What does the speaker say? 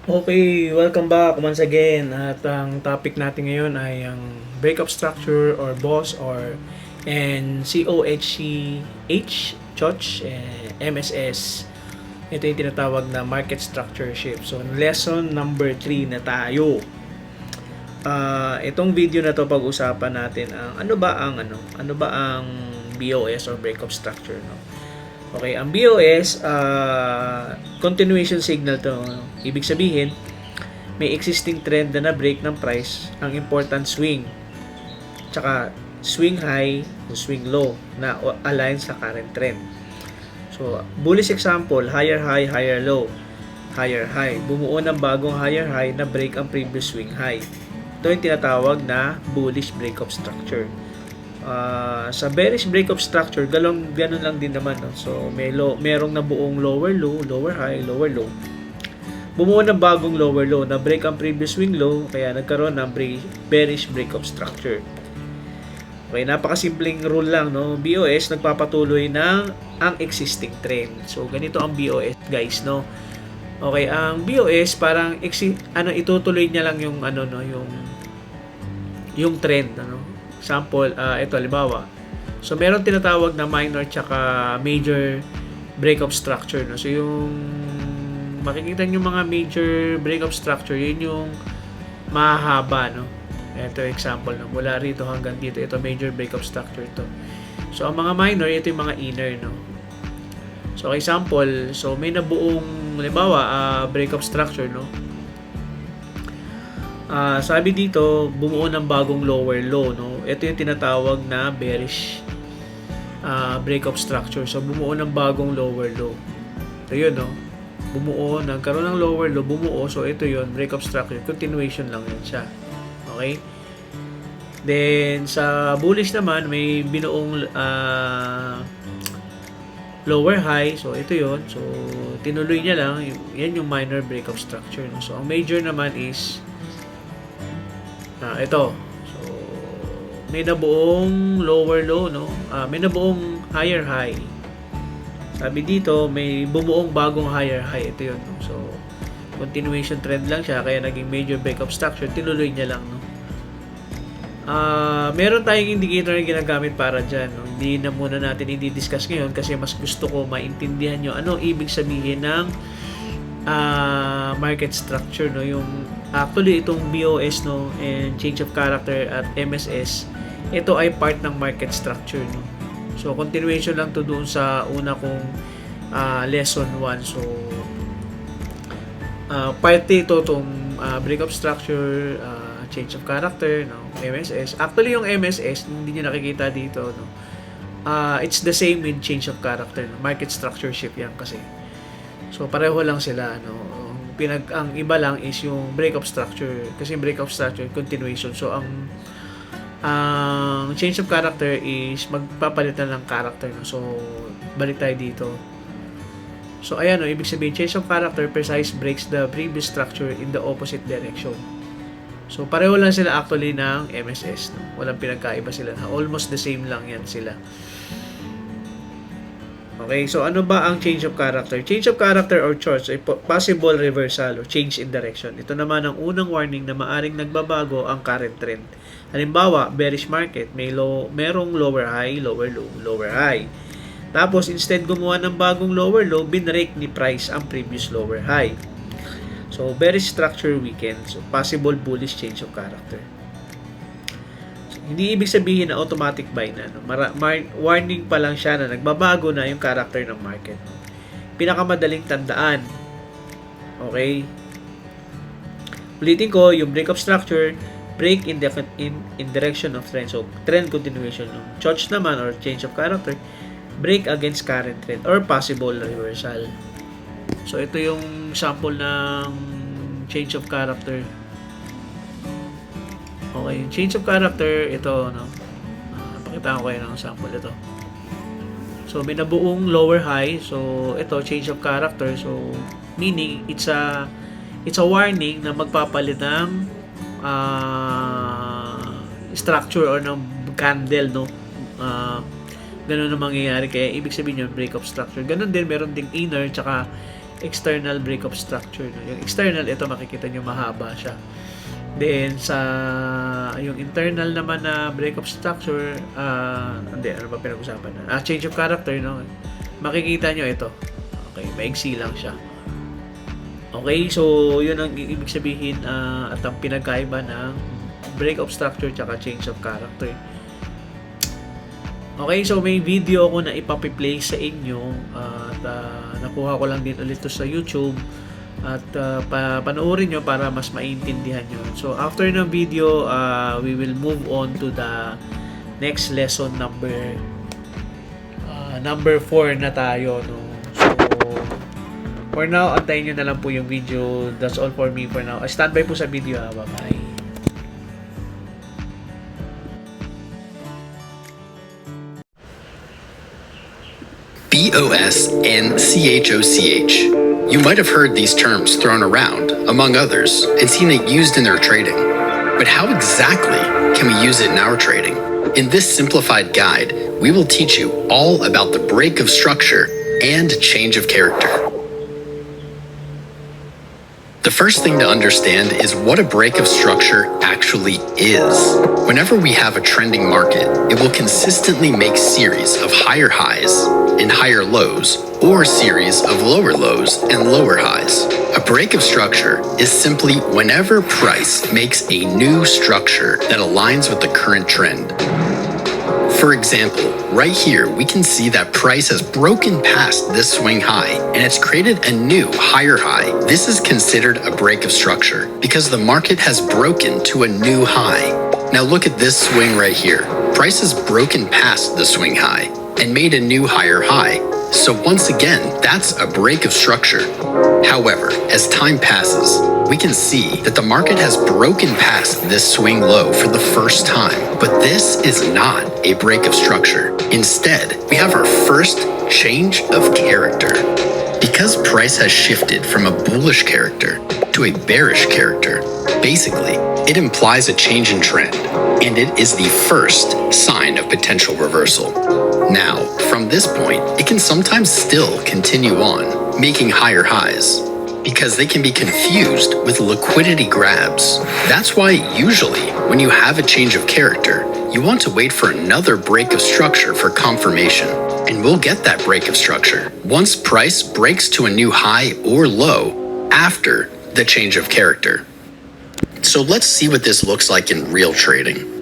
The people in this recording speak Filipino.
Okay, welcome back once again. At ang topic natin ngayon ay ang breakup structure or boss or and COHCH, CHOCH, MSS. Ito yung tinatawag na market structure shift. So, lesson number 3 na tayo. Itong video na to pag-usapan natin ang ano ba ang BOS or breakup structure, no? Okay, ang BOS, continuation signal to. Ibig sabihin, may existing trend na na-break ng price, ang important swing. Tsaka, swing high o swing low na align sa current trend. So, bullish example, higher high, higher low. Higher high. Bumuo ng bagong higher high na break ang previous swing high. Ito yung tinatawag na bullish breakup structure. Sa bearish breakup structure, ganun lang din naman, no? So, merong nabuong lower low, lower high, lower low. Bumuo ng bagong lower low na break ang previous swing low, kaya nagkaroon ng bearish breakup structure. Okay, napakasimpleng rule lang, no? BOS nagpapatuloy ng ang existing trend. So, ganito ang BOS, guys, no? Okay, ang BOS parang itutuloy niya lang yung yung trend, ano? Example, ito halimbawa. So, meron tinatawag na minor tsaka major breakup structure, no? So, yung makikita nyo mga major breakup structure, yun yung mahaba, no? Ito example, no? Mula rito hanggang dito, ito major breakup structure to. So, ang mga minor, ito yung mga inner, no? So, example, so may nabuong, halimbawa, breakup structure, no? Sabi dito, bumuo ng bagong lower low, no? Ito yung tinatawag na bearish breakup structure. So, bumuo ng bagong lower low. So, yun, no? Nagkaroon ng lower low, bumuo. So, ito yun, breakup structure. Continuation lang yun siya. Okay? Then, sa bullish naman, may binuong lower high. So, ito yun. So, tinuloy niya lang. Yan yung minor breakup structure, no? So, ang major naman is ito. So, may nabuong lower low, no? May nabuong higher high. Sabi dito, may bumuong bagong higher high. Ito yun, no? So, continuation trend lang siya, kaya naging major breakup structure. Tinuloy niya lang, no? Meron tayong indicator na ginagamit para dyan, no? Hindi na muna natin i-discuss ngayon kasi mas gusto ko maintindihan nyo ano ibig sabihin ng market structure, no? Yung actually itong BOS, no, and change of character at MSS, ito ay part ng market structure, no? So continuation lang to doon sa una kong lesson 1. So part ito tong breakup structure, change of character, no, MSS. Actually yung MSS hindi niyo nakikita dito, no. It's the same with change of character, no? Market structure shift yan kasi. So pareho lang sila, no. Ang iba lang is yung breakup structure, kasi breakup structure continuation. So ang change of character is magpapalitan ng character, no. So balik tayo dito. So ayan, no, ibig sabihin change of character precise breaks the previous structure in the opposite direction. So pareho lang sila actually ng MSS, no. Walang pinagkaiba sila, na almost the same lang yan sila. Okay, so ano ba ang change of character? Change of character or choice ay possible reversal o change in direction. Ito naman ang unang warning na maaring nagbabago ang current trend. Halimbawa, bearish market, merong lower high, lower low, lower high. Tapos instead gumawa ng bagong lower low, binrake ni price ang previous lower high. So, bearish structure weekend. So, possible bullish change of character. Hindi ibig sabihin na automatic buy na, no? Warning pa lang siya na nagbabago na yung character ng market. Pinakamadaling tandaan. Okay? Ulitin ko, yung breakup structure, break in direction of trend. So, trend continuation. No? CHOCH naman or change of character, break against current trend or possible reversal. So, ito yung sample ng change of character. Okay, change of character, ito, no? Pakita ko kayo ng sample ito. So, may nabuong lower high. So, ito, change of character. So, meaning, it's a warning na magpapalit ng structure or ng candle, no? Ganun ang mangyayari. Kaya, ibig sabihin yun, breakup structure. Ganun din, meron ding inner, tsaka external break of structure. No? Yung external, ito makikita nyo mahaba siya. Then sa yung internal naman na break of structure, hindi, ano ba pinag-usapan na? Change of character, no? Makikita nyo ito. Okay, maigsi lang siya. Okay, so yun ang ibig sabihin at ang pinagkaiba ng break of structure tsaka change of character. Okay, so may video ako na ipapi-play sa inyo at nakuha ko lang din ulit to sa YouTube at panoorin nyo para mas maintindihan nyo. So after ng video, we will move on to the next lesson number 4 na tayo, no? So for now, antayin nyo na lang po yung video. That's all for me for now. Standby po sa video. Bye-bye. BOS and CHOCH. You might have heard these terms thrown around, among others, and seen it used in their trading. But how exactly can we use it in our trading? In this simplified guide, we will teach you all about the break of structure and change of character. The first thing to understand is what a break of structure actually is. Whenever we have a trending market, it will consistently make series of higher highs and higher lows, or series of lower lows and lower highs. A break of structure is simply whenever price makes a new structure that aligns with the current trend. For example, right here we can see that price has broken past this swing high and it's created a new higher high. This is considered a break of structure because the market has broken to a new high. Now look at this swing right here. Price has broken past the swing high and made a new higher high. So once again, that's a break of structure. However, as time passes, we can see that the market has broken past this swing low for the first time. But this is not a break of structure. Instead, we have our first change of character. Because price has shifted from a bullish character to a bearish character, basically, it implies a change in trend, and it is the first sign of potential reversal. Now, from this point, it can sometimes still continue on, making higher highs, because they can be confused with liquidity grabs. That's why usually, when you have a change of character, you want to wait for another break of structure for confirmation, and we'll get that break of structure once price breaks to a new high or low after the change of character. So let's see what this looks like in real trading.